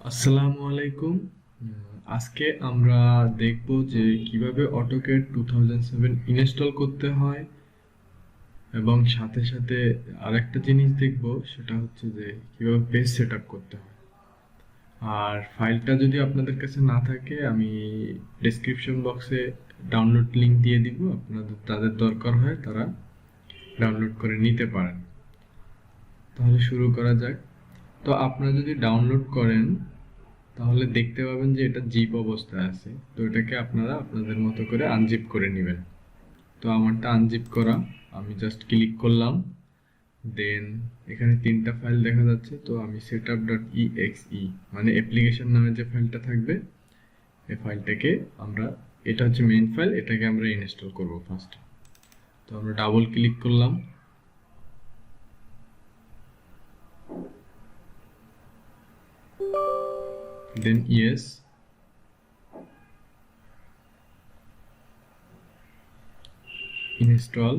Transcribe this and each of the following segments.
আসসালামু আলাইকুম। আজকে আমরা দেখব যে কিভাবে অটোক্যাড 2007 ইনস্টল করতে হয় এবং সাথে সাথে আরেকটা জিনিস দেখব, সেটা হচ্ছে যে কিভাবে পেজ সেটআপ করতে হয়। আর ফাইলটা যদি আপনাদের কাছে না থাকে, আমি ডেসক্রিপশন বক্সে ডাউনলোড লিংক দিয়ে দিব, আপনাদের যাদের দরকার হয় তারা ডাউনলোড করে নিতে পারেন। তাহলে শুরু করা যাক। তো আপনারা যদি ডাউনলোড করেন তাহলে দেখতে পাবেন যে এটা জিপ অবস্থায় আছে। তো এটাকে আপনারা আপনাদের মতো করে আনজিপ করে নেবেন। তো আমারটা আনজিপ করা, আমি জাস্ট ক্লিক করলাম, দেন এখানে তিনটা ফাইল দেখা যাচ্ছে। তো আমি setup.exe মানে অ্যাপ্লিকেশন নামে যে ফাইলটা থাকবে এই ফাইলটাকে আমরা, এটা হচ্ছে মেইন ফাইল, এটাকে আমরা ইনস্টল করব ফার্স্ট। তো আমরা ডাবল ক্লিক করলাম, দেন ইয়েস, ইনস্টল।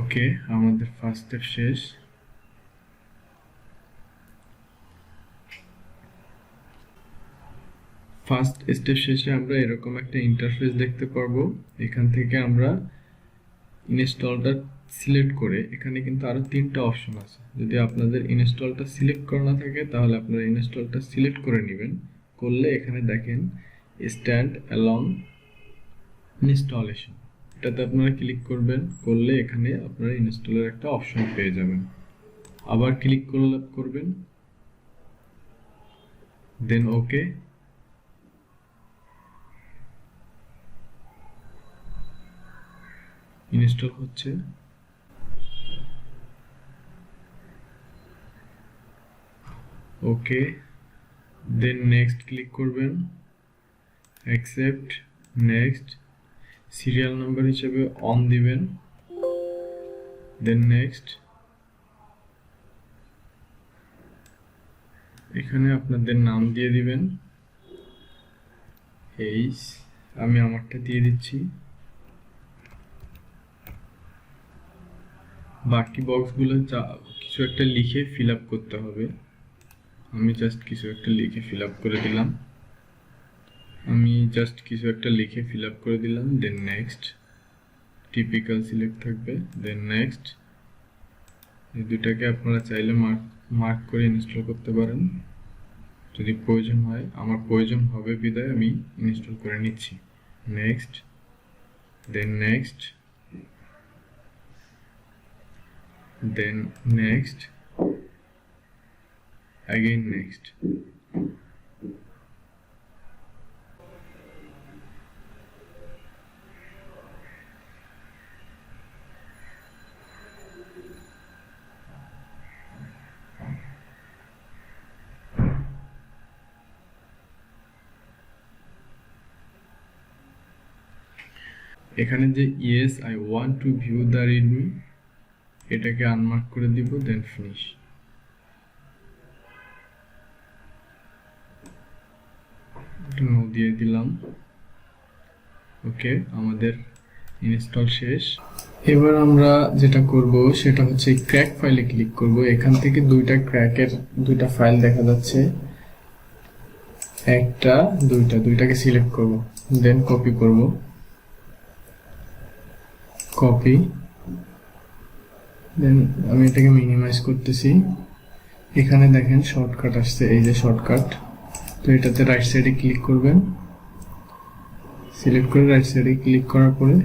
ওকে, আমাদের ফার্স্ট স্টেপ শেষ। ফার্স্ট স্টেপ শেষে আমরা এরকম একটা ইন্টারফেস দেখতে পারবো। এখান থেকে আমরা ইনস্টলটা সিলেক্ট করে, এখানে কিন্তু আরো তিনটা অপশন আছে। যদি আপনাদের ইনস্টলটা সিলেক্ট করা না থাকে তাহলে আপনারা ইনস্টলটা সিলেক্ট করে নেবেন। করলে এখানে দেখেন স্ট্যান্ড অ্যালং ইনস্টলেশন, এটাতে আপনারা ক্লিক করবেন। করলে এখানে আপনারা ইনস্টলের একটা অপশন পেয়ে যাবেন। আবার ক্লিক করবেন, দেন ওকে। ইনস্টল হচ্ছে। ওকে, দেন নেক্সট ক্লিক করবেন, অ্যাকসেপ্ট, নেক্সট, সিরিয়াল নাম্বার হিসেবে অন দিবেন, দেন নেক্সট। এখানে আপনাদের নাম দিয়ে দিবেন, আমি আমারটা দিয়ে দিচ্ছি। বাকি বক্সগুলো কিছু একটা লিখে ফিল আপ করতে হবে। আমি জাস্ট কিছু একটা লিখে ফিল আপ করে দিলাম। দেন নেক্সট, টিপিক্যাল সিলেক্ট থাকবে, দেন নেক্সট। এই দুটাকে আপনারা চাইলে মার্ক করে ইনস্টল করতে পারেন যদি প্রয়োজন হয়। আমার প্রয়োজন হবে বিধায় আমি ইনস্টল করে নিচ্ছি। Next, then next, then next, again next। এখানে যে yes I want to view the readme, এটাকে আনমার্ক করে দিব, দেন ফিনিশ। নো দিয়ে দিলাম। ওকে, আমাদের ইনস্টল শেষ। এবার আমরা যেটা করব সেটা হচ্ছে ক্র্যাক ফাইলে ক্লিক করব। এখান থেকে দুইটা ফাইল দেখা যাচ্ছে, একটা দুইটাকে সিলেক্ট করব, দেন কপি করব, কপি, দেন আমি এটাকে মিনিমাইজ করতেছি। এখানে দেখেন শর্টকাট আসছে, এই যে শর্টকাট। তো এটাতে রাইট সাইডে ক্লিক করবেন, সিলেক্ট করে রাইট সাইডে ক্লিক করার পরে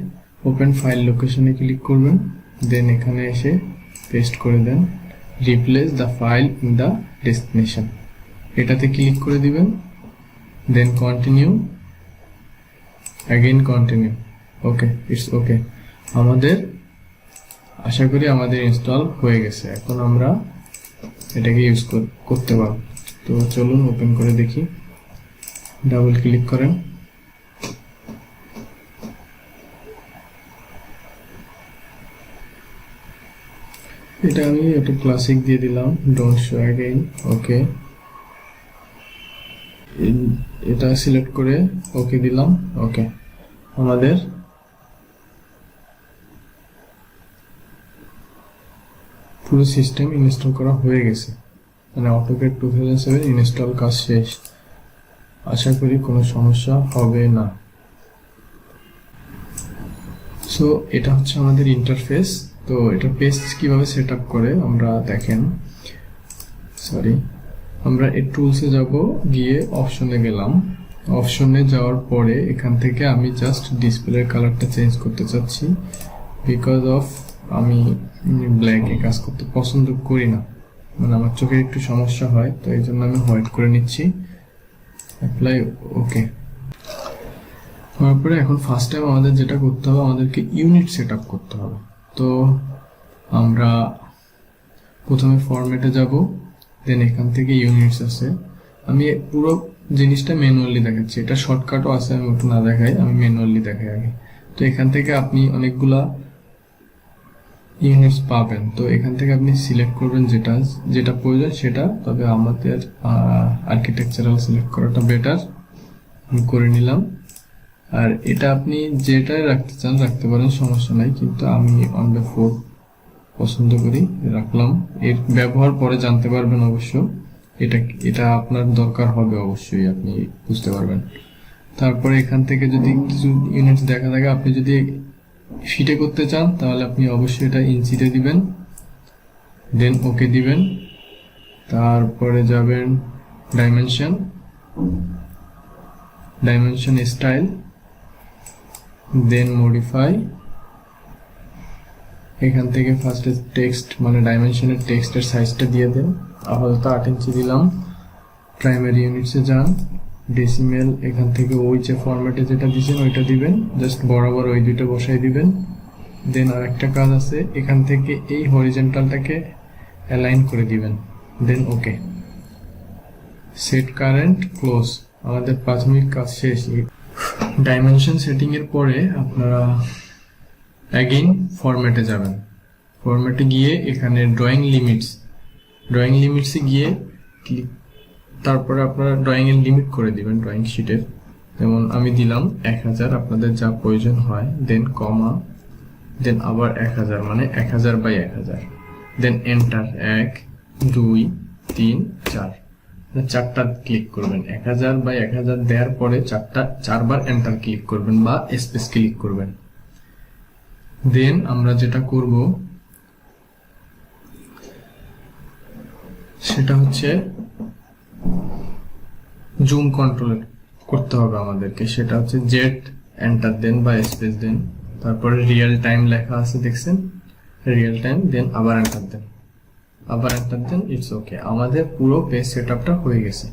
ওপেন ফাইল লোকেশনে ক্লিক করবেন, দেন এখানে এসে পেস্ট করে then replace the file in the destination, এটাতে ক্লিক করে দিবেন, then continue, again continue. Okay, it's okay. আমাদের আশা করি আমাদের ইনস্টল হয়ে গেছে। এখন আমরা এটাকে ইউজ করতে পারবো। তো চলুন ওপেন করে দেখি। ডাবল ক্লিক করেন, এটা আমি একটা ক্লাসিক দিয়ে দিলাম, ডোন্ট শো অ্যাগেইন। ওকে, এটা সিলেক্ট করে ওকে দিলাম। ওকে, আমাদের পুরো সিস্টেম ইনস্টল করা হয়ে গেছে, মানে AutoCAD 2007 ইনস্টল কাজ শেষ। আশা করি কোনো সমস্যা হবে না। সো এটা হচ্ছে আমাদের ইন্টারফেস। তো এটা পেজ কিভাবে সেট আপ করে আমরা দেখেন, আমরা এই টুলসে যাব, গিয়ে অপশনে গেলাম। অপশনে যাওয়ার পরে এখান থেকে আমি জাস্ট ডিসপ্লের কালারটা চেঞ্জ করতে চাচ্ছি, বিকজ অফ আমি ব্ল্যাকে কাজ করতে পছন্দ করি না, মানে আমার চোখের একটু সমস্যা হয়, তো এই জন্য আমি হোয়াইট করে নিচ্ছি। অ্যাপ্লাই, ওকে। তারপরে এখন ফার্স্ট টাইম আমাদের যেটা করতে হবে, আমাদেরকে ইউনিট সেট আপ করতে হবে। তো আমরা প্রথমে ফরম্যাটে যাব, দেন এখান থেকে ইউনিটস আছে। আমি পুরো জিনিসটা ম্যানুয়ালি দেখাচ্ছি, এটা শর্টকাটও আছে, আমি ওটা না দেখাই, আমি ম্যানুয়ালি দেখাই আগে। তো এখান থেকে আপনি অনেকগুলা ইউনিটস পাবেন, তো এখান থেকে আপনি সিলেক্ট করবেন যেটা প্রয়োজন সেটা। তবে আমাদের আর্কিটেকচারাল সিলেক্ট করাটা বেটার, আমি করে নিলাম। আর এটা আপনি যেটাই রাখতে চান রাখতে পারেন, সমস্যা নাই, কিন্তু আমি 1/4 পছন্দ করি, রাখলাম। এর ব্যবহার পরে জানতে পারবেন অবশ্য, এটা আপনার দরকার হবে অবশ্যই, আপনি বুঝতে পারবেন। তারপরে এখান থেকে যদি কিছু ইউনিটস দেখা থাকে, আপনি যদি ফিটে করতে চান তাহলে আপনি অবশ্যই এটা ইঞ্চিতে দিবেন, দেন ওকে দিবেন। তারপরে যাবেন ডাইমেনশন স্টাইল, দেন মডিফাই। এখান থেকে ফার্স্টে টেক্সট, মানে ডাইমেনশনের টেক্সটের সাইজটা দিয়ে দেন, আপাতত 8 ইঞ্চি দিলাম। প্রাইমারি ইউনিটসে যান, ডেসিমেল, এখান থেকে ওই যে ফরম্যাটে যেটা দিয়েছেন ওইটা দিবেন, জাস্ট বরাবর ওই দুইটা বসাই দিবেন। দেন আর একটা কাজ আছে, এখান থেকে এই হরিজন্টালটাকে অ্যালাইন করে দিবেন, then okay. Set current, close. আমাদের 5 মিনিট কাজ শেষ। ডাইমেনশন সেটিং এর পরে আপনারা অ্যাগেইন ফরম্যাটে যাবেন। ফরম্যাটে গিয়ে এখানে ড্রয়িং লিমিটসে গিয়ে ক্লিক, তারপরে আপনারা ড্রয়িং এর লিমিট করে দিবেন ড্রয়িং শিটের। যেমন আমি দিলাম 1000, আপনাদের যা প্রয়োজন হয়, দেন কমা, দেন আবার 1000, মানে 1000/1000, দেন এন্টার। 1 2 3 4, চারটা ক্লিক করবেন। 1000/1000 দেওয়ার পরে 4বার এন্টার ক্লিক করবেন বা স্পেস ক্লিক করবেন। দেন আমরা যেটা করব সেটা হচ্ছে জুম কন্ট্রোল করতে হবে আমাদেরকে, সেটা হচ্ছে জেড এন্টার দেন বা স্পেস দেন, তারপরে রিয়েল টাইম লেখা আছে দেখছেন, রিয়েল টাইম, দেন আবার এন্টার দেন, ইটস ওকে। আমাদের পুরো পেজ সেটআপটা হয়ে গেছে।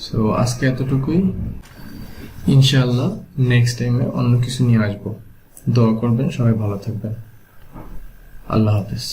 সো আজকে এতটুকুই, ইনশাআল্লাহ নেক্সট টাইমে অন্য কিছু নিয়ে আসবো। দোয়া করবেন, সবাই ভালো থাকবেন। আল্লাহ হাফেজ।